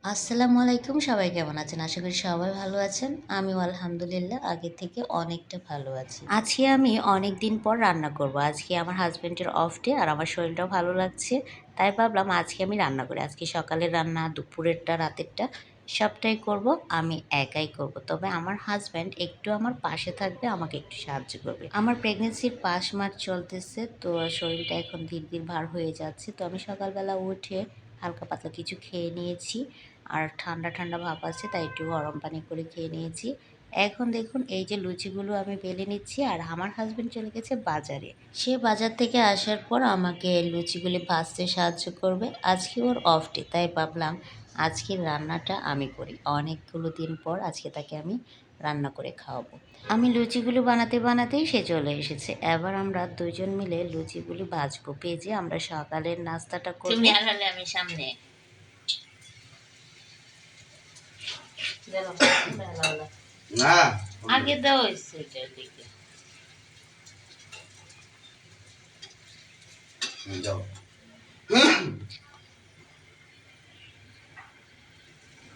আসসালামু আলাইকুম। সবাই কেমন আছেন? আশা করি সবাই ভালো আছেন। আমিও আলহামদুলিল্লাহ আগের থেকে অনেকটা ভালো আছি। আজকে আমি অনেকদিন পর রান্না করব। আজকে আমার হাসব্যান্ডের অফ ডে আর আমার শরীরটাও ভালো লাগছে। তাই ভাবলাম আজকে আমি রান্না করি। আজকে সকালের রান্না, দুপুরেরটা, রাতেরটা সবটাই করব। আমি একাই করব। তবে আমার হাসব্যান্ড একটু আমার পাশে থাকবে, আমাকে একটু সাহায্য করবে। আমার প্রেগন্যান্সির ৫ মাস চলতেছে, তো শরীরটা এখন ধীরে, ধীরে ভার হয়ে যাচ্ছে। তো আমি সকালবেলা উঠে হালকা পাতলা কিছু খেয়ে নিয়েছি। আর ঠান্ডা, ঠান্ডা ভাব আছে তাই একটু গরম পানি করে খেয়ে নিয়েছি। এখন দেখুন এই যে লুচিগুলো আমি বেলে নিচ্ছি আর আমার হাসব্যান্ড চলে গেছে বাজারে। সে বাজার থেকে আসার পর আমাকে লুচিগুলি ভাজতে সাহায্য করবে। আজকে ওর অফ ডে তাই ভাবলাম আজকের রান্নাটা আমি করি। অনেকগুলো দিন পর আজকে তাকে আমি রান্না করে খাওয়াবো। আমি লুচিগুলো বানাতে বানাতেই সে চলে এসেছে। এবার আমরা ২ জন মিলে লুচিগুলি ভাজবো। ভেজে আমরা সকালের নাস্তাটা করব। তুমি আড়ালে আমি সামনে। না আগে দেওয়া হয়েছে এটার দিকে যাও।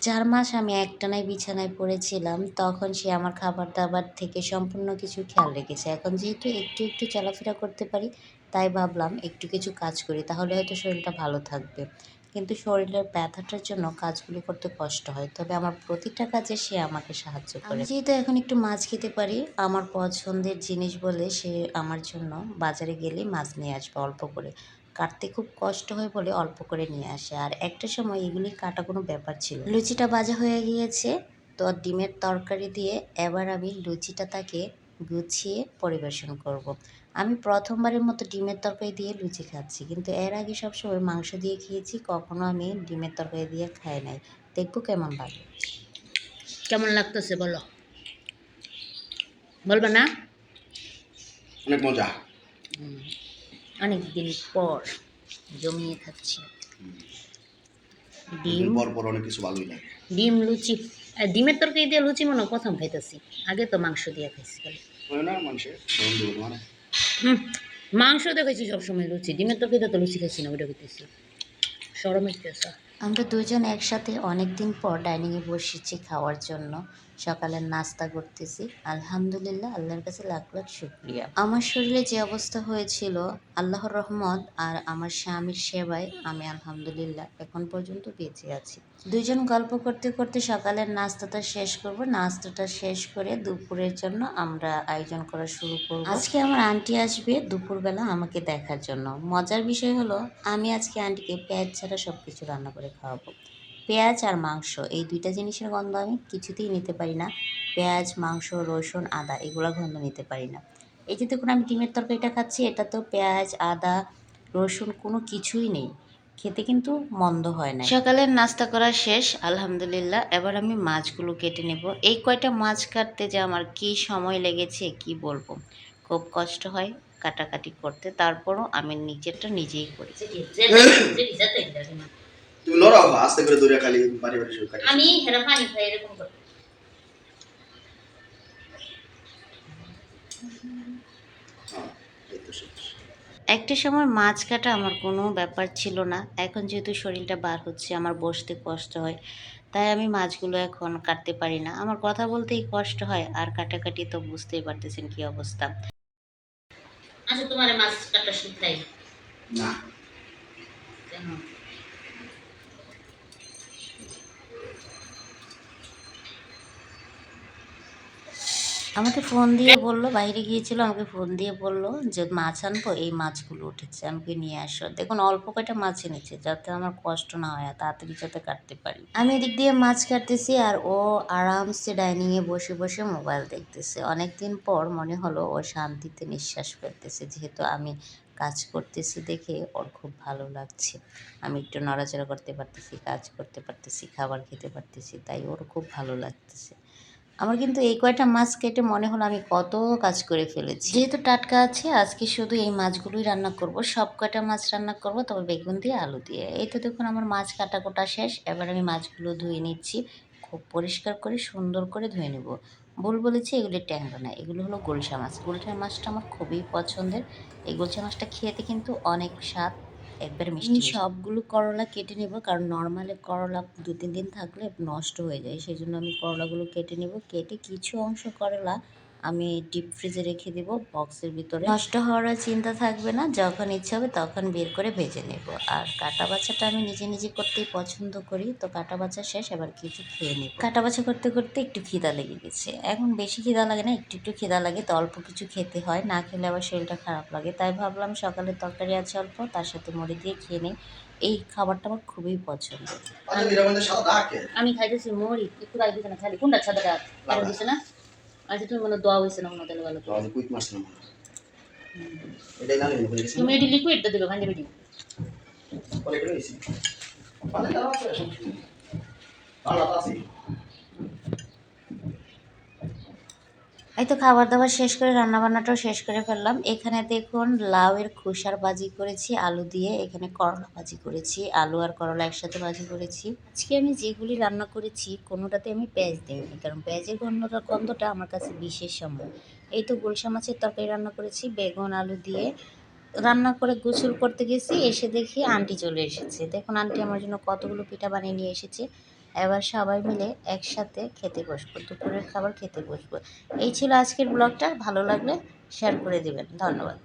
৪ মাস আমি একটানাই বিছানায় পড়েছিলাম। তখন সে আমার খাবার-দাবার থেকে সম্পূর্ণ কিছু খেয়াল রেখেছে। এখন যেহেতু একটু, একটু চলাফেরা করতে পারি, তাই ভাবলাম একটু কিছু কাজ করি। তাহলে হয়তো শরীরটা ভালো থাকবে। কিন্তু শরীরের ব্যথাটার জন্য কাজগুলো করতে কষ্ট হয়। তবে আমার প্রতিটা কাজে সে আমাকে সাহায্য করে। আমি যেহেতু এখন একটু মাছ খেতে পারি, আমার পছন্দের জিনিস বলে সে আমার জন্য বাজারে গেলেই মাছ নিয়ে আসবে অল্প করে। কাটতে খুব কষ্ট হয় বলে অল্প করে নিয়ে আসে। আর একটা সময় এগুলি কাটা কোনো ব্যাপার ছিল না। লুচিটা ভাজা হয়ে গিয়েছে, তো ডিমের তরকারি দিয়ে এবার আমি লুচিটা তাকে গুছিয়ে পরিবেশন করব। আমি প্রথমবারের মতো ডিমের তরকারি দিয়ে লুচি খাচ্ছি, কিন্তু এর আগে সবসময় মাংস দিয়ে খেয়েছি, কখনো আমি ডিমের তরকারি দিয়ে খাই নাই। দেখবো কেমন লাগে। কেমন লাগতেছে বলো? বলবা না? অনেক মজা। অনেকদিন পর জমিয়ে খাচ্ছি দুদিন ডিম। পর পর অনেক কিছু ভালোই লাগে। ডিম লুচি ডিমের তরকারি দিয়ে লুচি মনে হয় প্রথম খাইতেছি। আগে তো মাংস দিয়ে খাইছি খালি। হয় না মানুষের বন্ধু মানে হুম, মাংস দিয়ে খাইছি সবসময় লুচি। ডিমের তরকারিতে তো লুচি খাইছি না, ওইটা খাইতেছি। সরম একটু। আমরা দুজন একসাথে অনেকদিন পর ডাইনিংয়ে বসেছি খাওয়ার জন্য। সকালের নাস্তা করতেছি। আলহামদুলিল্লাহ, আল্লাহর কাছে লাখ লাখ শুকরিয়া। আমার শরীরে যে অবস্থা হয়েছিল, আল্লাহর রহমত আর আমার স্বামীর সেবায় আমি আলহামদুলিল্লাহ এখন পর্যন্ত বেঁচে আছি। দুজন গল্প করতে করতে সকালের নাস্তাটা শেষ করব। নাস্তাটা শেষ করে দুপুরের জন্য আমরা আয়োজন করা শুরু করব। আজকে আমার আন্টি আসবে দুপুরবেলা আমাকে দেখার জন্য। মজার বিষয় হলো আমি আজকে আন্টিকে পেঁয়াজ ছাড়া সব কিছু রান্না করে খাওয়াবো। পেঁয়াজ আর মাংস এই ২টা জিনিসের গন্ধ আমি কিছুতেই নিতে পারি না। পেঁয়াজ, মাংস, রসুন, আদা এগুলোর গন্ধ নিতে পারি না। এই যে দেখুন আমি ডিমের তরকারিটা খাচ্ছি, এটাতেও পেঁয়াজ, আদা, রসুন কোনো কিছুই নেই। খেতে কিন্তু মন্দ হয় না। সকালের নাস্তা করা শেষ আলহামদুলিল্লাহ। এবার আমি মাছগুলো কেটে নেব। এই কয়টা মাছ কাটতে যে আমার কি সময় লেগেছে কি বলবো। খুব কষ্ট হয় কাটাকাটি করতে, তারপরও আমি নিজেরটা নিজেই করি। তুমি লড়াও আস্তে করে দৌড়ে খালি বাড়ি বাড়ি শুরু কাটি। আমি হেরা পানি খাই এরকম করি। হ্যাঁ, এই তো শেষ। একটা সময় মাছ কাটা আমার কোনো ব্যাপার ছিল না। এখন যেহেতু শরীরটা বার হচ্ছে, আমার বসতে কষ্ট হয়। তাই আমি মাছগুলো এখন কাটতে পারি না। আমার কথা বলতেই কষ্ট হয় আর কাটাকাটি তো বুঝতেই পারতেছেন কি অবস্থা। আচ্ছা, তোমার মাছ কাটা শিখাই না কেন? আমাকে ফোন দিয়ে বলল, বাইরে গিয়েছিল, আমাকে ফোন দিয়ে বলল যে মাছ আনবো, এই মাছগুলো উঠেছে, আমাকে নিয়ে আসো। দেখুন অল্প কয়টা মাছ এনেছে যাতে আমার কষ্ট না হয় আর তাড়াতাড়ি যাতে কাটতে পারি। আমি এদিক দিয়ে মাছ কাটতেছি আর ও আরামসে ডাইনিংয়ে বসে বসে মোবাইল দেখতেছে। অনেকদিন পর মনে হলো ও শান্তিতে নিঃশ্বাস ফেলতেছে, যেহেতু আমি কাজ করতেছি দেখে ওর খুব ভালো লাগছে। আমি একটু নড়াচড়া করতে পারতেছি, কাজ করতে পারতেছি, খাবার খেতে পারতেছি, তাই ওর খুব ভালো লাগতেছে। আমার কিন্তু এই কয়টা মাছ কেটে মনে হলো আমি কত কাজ করে ফেলেছি। যেহেতু টাটকা আছে আজকে শুধু এই মাছগুলোই রান্না করব। সব কয়টা মাছ রান্না করব, তবে বেগুন দিয়ে আলু দিয়ে। এই তো দেখুন আমার মাছ কাটা কোটা শেষ। এবার আমি মাছগুলো ধুয়ে নিচ্ছি। খুব পরিষ্কার করে সুন্দর করে ধুয়ে নেব। ভুল বলেছি, এগুলি ট্যাংরা না, এগুলো হলো গুলশা মাছ। গুলশা মাছটা আমার খুবই পছন্দের। এই গুলশা মাছটা খেতে কিন্তু অনেক স্বাদ। একবার মিষ্টি সবগুলো করলা কেটে নেব, কারণ নর্মালি করলা 2-3 দিন থাকলে নষ্ট হয়ে যায়, সেই জন্য আমি করলাগুলো কেটে নেব। কেটে কিছু অংশ করলা আমি ডিপ ফ্রিজে রেখে দেবো বক্সের ভিতরে, নষ্ট হওয়ার চিন্তা থাকবে না, যখন ইচ্ছা হবে তখন বের করে ভেজে নেব। আর কাটা বাছাটা আমি নিজে নিজে করতেই পছন্দ করি, তো কাটা বাছা শেষ, এবার কিছু খেয়ে নেব। কাটা বাছা করতে করতে একটু খিদা লেগে গেছে, এখন বেশি খিদা লাগে না, একটু একটু খিদা লাগে, তো অল্প কিছু খেতে হয়, না খেলে আবার শরীরটা খারাপ লাগে, তাই ভাবলাম সকালের তরকারি আছে অল্প, তার সাথে মুড়ি দিয়ে খেয়ে নেই। এই খাবারটা আমার খুবই পছন্দ। আচ্ছা নিরাপদে সাদা দাগ কে আমি খাইতেছি মুড়ি, একটু আগে দিছে না খালি কোনটা সাদা ডাক আর দিছে না। আজ তুমি মনে দোয়া হইছে না মনে তেল ভালো তো আজ কুইক মাছ না এটাই না নিয়ে বলে গেছি তুমি এডি লিকুইড দিবে ভাঙে বেডি পরে করে দিছি পালে দাও আছে পালা আছে এই তো খাবার দাবার শেষ করে রান্নাবান্নাটাও শেষ করে ফেললাম। এখানে দেখুন লাউয়ের খোসার ভাজি করেছি আলু দিয়ে, এখানে করলা ভাজি করেছি, আলু আর করলা একসাথে ভাজি করেছি। আজকে আমি যেগুলি রান্না করেছি কোনোটাতে আমি পেঁয়াজ দিইনি, কারণ পেঁয়াজের গন্ধটা আমার কাছে বিশেষ সময়। এই তো গুলশা মাছের তরকারি রান্না করেছি বেগুন আলু দিয়ে, রান্না করে গোসল করতে গেছি, এসে দেখি আন্টি চলে এসেছে। দেখুন আন্টি আমার জন্য কতগুলো পিঠা বানিয়ে নিয়ে এসেছে। এবার সবাই মিলে একসাথে খেতে বসবো, দুপুরের খাবার খেতে বসবো। এই ছিল আজকের ব্লগটা, ভালো লাগলে শেয়ার করে দিবেন, ধন্যবাদ।